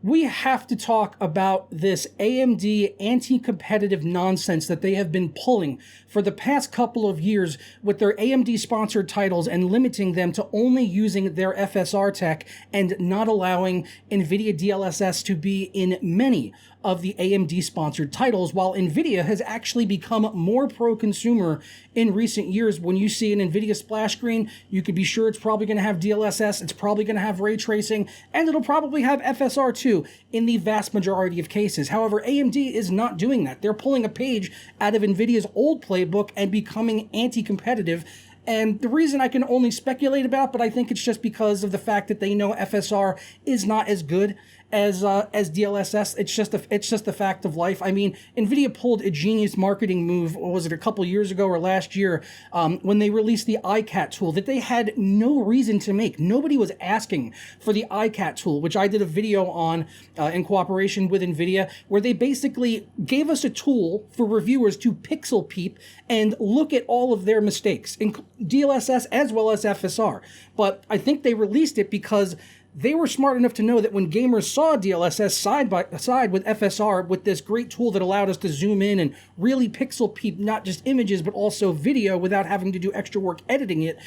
we have to talk about this AMD anti-competitive nonsense that they have been pulling for the past couple of years with their AMD-sponsored titles and limiting them to only using their FSR tech and not allowing NVIDIA DLSS to be in many of the AMD-sponsored titles, while NVIDIA has actually become more pro-consumer in recent years. When you see an NVIDIA splash screen, you could be sure it's probably going to have DLSS, it's probably going to have ray tracing, and it'll probably have FSR too in the vast majority of cases. However, AMD is not doing that. They're pulling a page out of NVIDIA's old playbook and becoming anti-competitive. And the reason I can only speculate about, but I think it's just because of the fact that they know FSR is not as good as DLSS. It's just a fact of life. I mean, NVIDIA pulled a genius marketing move, what was it, a couple years ago or last year, when they released the iCat tool that they had no reason to make. Nobody was asking for the iCat tool, which I did a video on in cooperation with NVIDIA, where they basically gave us a tool for reviewers to pixel peep and look at all of their mistakes, in DLSS as well as FSR. But I think they released it because they were smart enough to know that when gamers saw DLSS side by side with FSR, with this great tool that allowed us to zoom in and really pixel peep not just images but also video without having to do extra work editing it,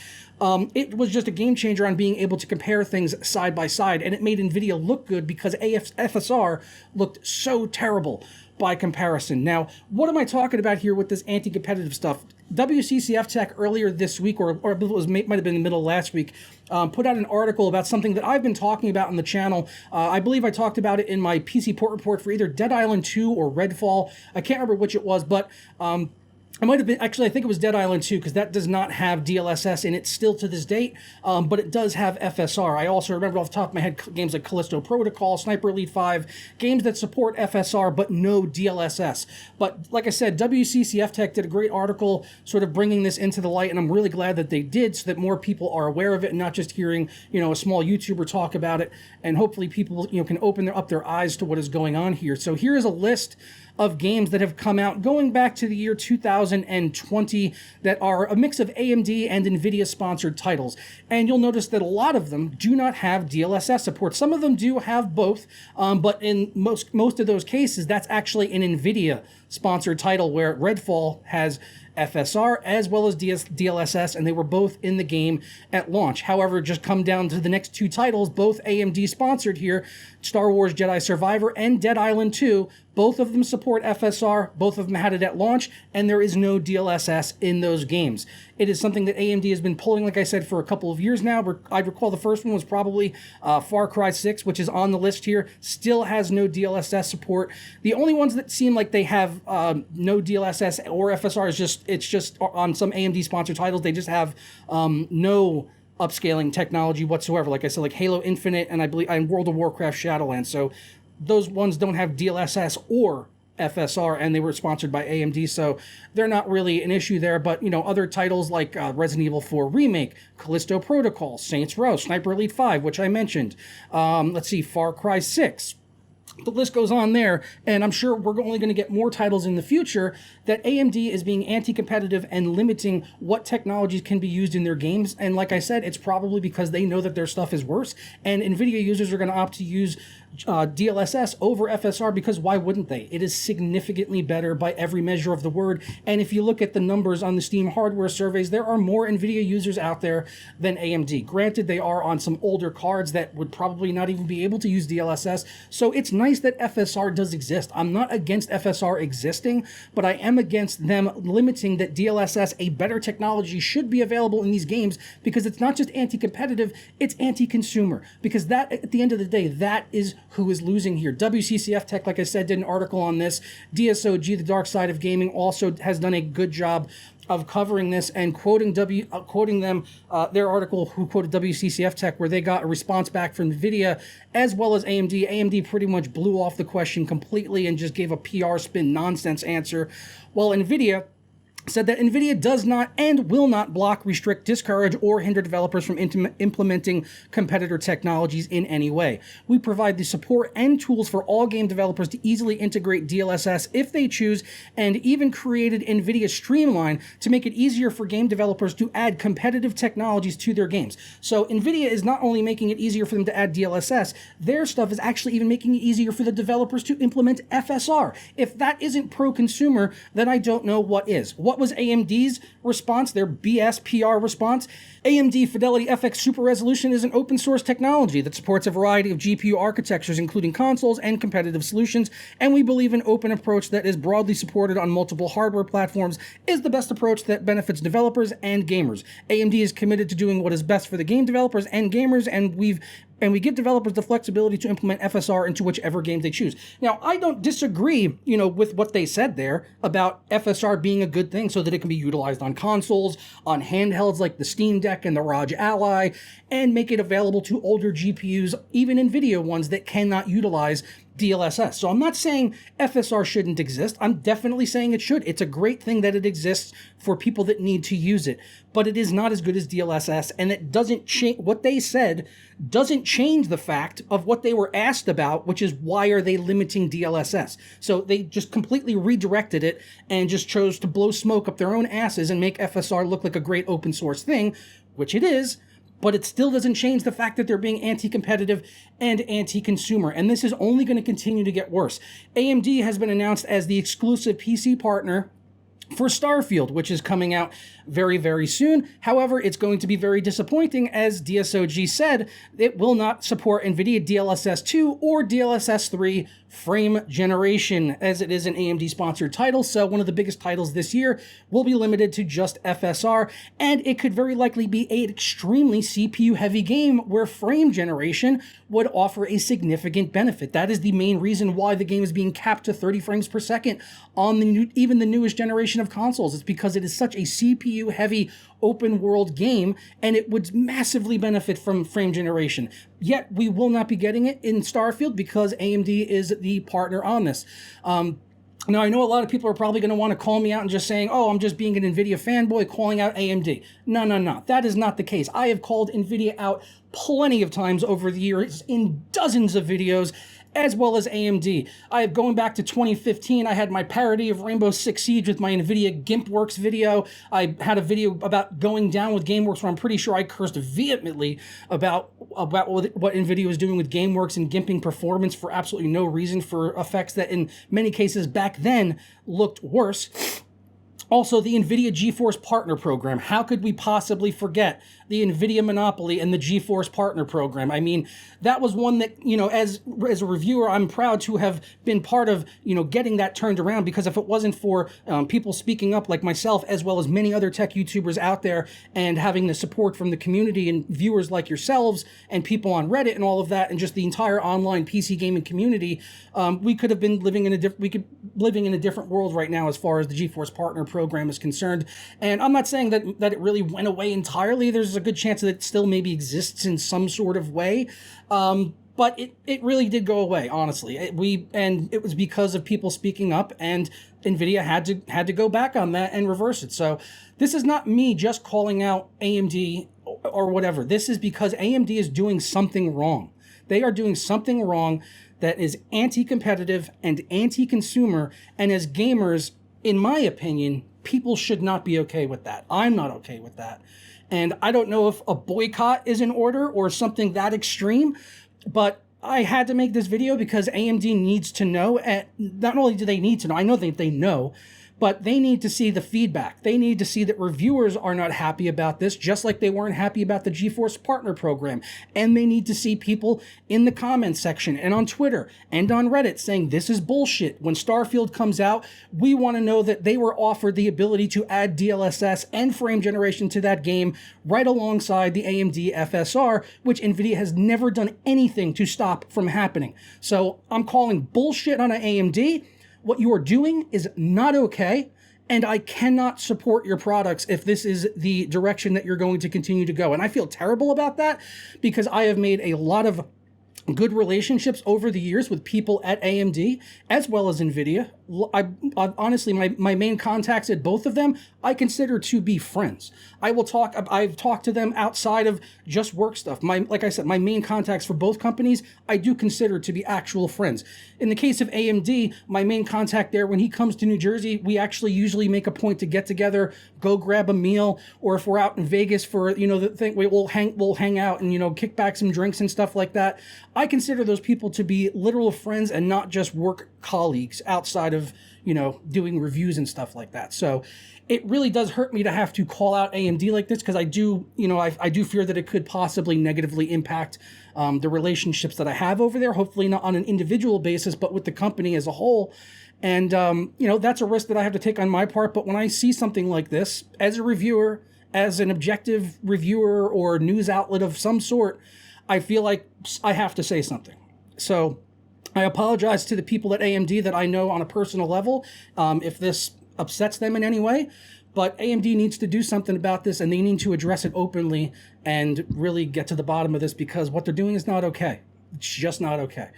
it was just a game changer on being able to compare things side by side, and it made NVIDIA look good because FSR looked so terrible by comparison. Now, what am I talking about here with this anti-competitive stuff? WCCF Tech earlier this week, or I believe it was, might have been in the middle of last week, put out an article about something that I've been talking about on the channel. I believe I talked about it in my PC port report for either Dead Island 2 or Redfall. I can't remember which it was, but it might have been, actually, I think it was Dead Island 2, because that does not have DLSS in it still to this date, but it does have FSR. I also remember off the top of my head games like Callisto Protocol, Sniper Elite 5, games that support FSR but no DLSS. But like I said, WCCF Tech did a great article sort of bringing this into the light, and I'm really glad that they did, so that more people are aware of it and not just hearing, a small YouTuber talk about it, and hopefully people, can open up their eyes to what is going on here. So here is a list of games that have come out going back to the year 2020 that are a mix of AMD and NVIDIA sponsored titles. And you'll notice that a lot of them do not have DLSS support. Some of them do have both, but in most of those cases, that's actually an NVIDIA sponsored title, where Redfall has FSR as well as DLSS, and they were both in the game at launch. However, just come down to the next two titles, both AMD sponsored here, Star Wars Jedi Survivor and Dead Island 2. Both of them support FSR, both of them had it at launch, and there is no DLSS in those games. It is something that AMD has been pulling, like I said, for a couple of years now. I recall the first one was probably Far Cry 6, which is on the list here, still has no DLSS support. The only ones that seem like they have no DLSS or FSR is it's just on some AMD sponsored titles. They just have no upscaling technology whatsoever. Like I said, like Halo Infinite and I believe World of Warcraft Shadowlands. So those ones don't have DLSS or FSR, and they were sponsored by AMD, so they're not really an issue there. But, other titles like Resident Evil 4 Remake, Callisto Protocol, Saints Row, Sniper Elite 5, which I mentioned. Let's see, Far Cry 6. The list goes on there, and I'm sure we're only going to get more titles in the future that AMD is being anti-competitive and limiting what technologies can be used in their games. And like I said, it's probably because they know that their stuff is worse, and NVIDIA users are going to opt to use DLSS over FSR, because why wouldn't they? It is significantly better by every measure of the word, and if you look at the numbers on the Steam hardware surveys, there are more NVIDIA users out there than AMD. Granted, they are on some older cards that would probably not even be able to use DLSS, so it's nice that FSR does exist. I'm not against FSR existing, but I am against them limiting that DLSS, a better technology, should be available in these games, because it's not just anti-competitive, it's anti-consumer, because that, at the end of the day, that is who is losing here. WCCF Tech, like I said, did an article on this. DSOG, the Dark Side of Gaming, also has done a good job of covering this and quoting them, their article, who quoted WCCF Tech, where they got a response back from NVIDIA as well as AMD. AMD pretty much blew off the question completely and just gave a PR spin nonsense answer, while NVIDIA said that NVIDIA does not and will not block, restrict, discourage, or hinder developers from implementing competitor technologies in any way. We provide the support and tools for all game developers to easily integrate DLSS if they choose, and even created NVIDIA Streamline to make it easier for game developers to add competitive technologies to their games. So NVIDIA is not only making it easier for them to add DLSS, their stuff is actually even making it easier for the developers to implement FSR. If that isn't pro-consumer, then I don't know what is. What was AMD's response, their BS PR response? AMD Fidelity FX Super Resolution is an open source technology that supports a variety of GPU architectures, including consoles and competitive solutions, and we believe an open approach that is broadly supported on multiple hardware platforms is the best approach that benefits developers and gamers. AMD is committed to doing what is best for the game developers and gamers, and we give developers the flexibility to implement FSR into whichever game they choose. Now, I don't disagree, with what they said there about FSR being a good thing so that it can be utilized on consoles, on handhelds like the Steam Deck and the ROG Ally, and make it available to older GPUs, even NVIDIA ones that cannot utilize DLSS. So I'm not saying FSR shouldn't exist. I'm definitely saying it should. It's a great thing that it exists for people that need to use it, but it is not as good as DLSS, and it doesn't change what they said, doesn't change the fact of what they were asked about, which is why are they limiting DLSS? So they just completely redirected it and just chose to blow smoke up their own asses and make FSR look like a great open source thing, which it is. But it still doesn't change the fact that they're being anti-competitive and anti-consumer, and this is only going to continue to get worse. AMD has been announced as the exclusive PC partner for Starfield, which is coming out very, very soon. However, it's going to be very disappointing, as DSOG said, it will not support NVIDIA DLSS 2 or DLSS 3 frame generation, as it is an AMD-sponsored title, so one of the biggest titles this year will be limited to just FSR, and it could very likely be an extremely CPU-heavy game where frame generation would offer a significant benefit. That is the main reason why the game is being capped to 30 frames per second on even the newest generation of consoles. It's because it is such a CPU-heavy open world game, and it would massively benefit from frame generation. Yet we will not be getting it in Starfield because AMD is the partner on this. Now, I know a lot of people are probably going to want to call me out and just saying, oh, I'm just being an NVIDIA fanboy calling out AMD. No. That is not the case. I have called NVIDIA out plenty of times over the years in dozens of videos, as well as AMD. Going back to 2015, I had my parody of Rainbow Six Siege with my NVIDIA GimpWorks video. I had a video about going down with GameWorks where I'm pretty sure I cursed vehemently about what NVIDIA was doing with GameWorks and gimping performance for absolutely no reason, for effects that in many cases back then looked worse. Also, the NVIDIA GeForce Partner Program. How could we possibly forget the NVIDIA monopoly and the GeForce Partner Program? I mean, that was one that, as a reviewer, I'm proud to have been part of, getting that turned around, because if it wasn't for people speaking up like myself, as well as many other tech YouTubers out there, and having the support from the community and viewers like yourselves and people on Reddit and all of that, and just the entire online PC gaming community, we could have been living in a different world right now as far as the GeForce Partner Program is concerned. And I'm not saying that it really went away entirely. There's a good chance that it still maybe exists in some sort of way. But it really did go away, honestly. It was because of people speaking up, and NVIDIA had to go back on that and reverse it. So this is not me just calling out AMD or whatever. This is because AMD is doing something wrong. They are doing something wrong that is anti-competitive and anti-consumer, and as gamers, in my opinion, people should not be okay with that. I'm not okay with that. And I don't know if a boycott is in order or something that extreme, but I had to make this video because AMD needs to know. And not only do they need to know, I know they know, but they need to see the feedback. They need to see that reviewers are not happy about this, just like they weren't happy about the GeForce Partner Program. And they need to see people in the comments section and on Twitter and on Reddit saying this is bullshit. When Starfield comes out, we want to know that they were offered the ability to add DLSS and frame generation to that game right alongside the AMD FSR, which NVIDIA has never done anything to stop from happening. So I'm calling bullshit on AMD. What you are doing is not okay, and I cannot support your products if this is the direction that you're going to continue to go. And I feel terrible about that because I have made a lot of good relationships over the years with people at AMD as well as NVIDIA. honestly, my main contacts at both of them, I consider to be friends. I've talked to them outside of just work stuff. Like I said, my main contacts for both companies, I do consider to be actual friends. In the case of AMD, my main contact there, when he comes to New Jersey, we actually usually make a point to get together, go grab a meal, or if we're out in Vegas for, the thing, we'll hang out and, kick back some drinks and stuff like that. I consider those people to be literal friends and not just work colleagues outside of, doing reviews and stuff like that. So it really does hurt me to have to call out AMD like this, because I do, I do fear that it could possibly negatively impact the relationships that I have over there, hopefully not on an individual basis, but with the company as a whole. And, that's a risk that I have to take on my part. But when I see something like this, as a reviewer, as an objective reviewer or news outlet of some sort, I feel like I have to say something. So I apologize to the people at AMD that I know on a personal level if this upsets them in any way. But AMD needs to do something about this, and they need to address it openly and really get to the bottom of this, because what they're doing is not okay. It's just not okay.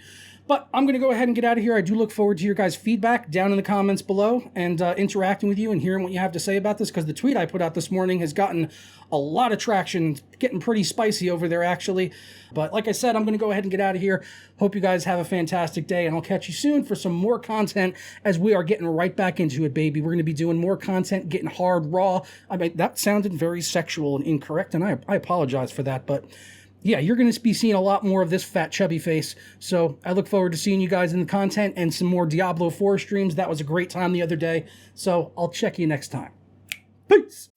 But I'm going to go ahead and get out of here. I do look forward to your guys' feedback down in the comments below and interacting with you and hearing what you have to say about this, because the tweet I put out this morning has gotten a lot of traction, getting pretty spicy over there, actually. But like I said, I'm going to go ahead and get out of here. Hope you guys have a fantastic day, and I'll catch you soon for some more content as we are getting right back into it, baby. We're going to be doing more content, getting hard, raw. I mean, that sounded very sexual and incorrect, and I apologize for that, but yeah, you're going to be seeing a lot more of this fat, chubby face. So I look forward to seeing you guys in the content and some more Diablo 4 streams. That was a great time the other day. So I'll check you next time. Peace.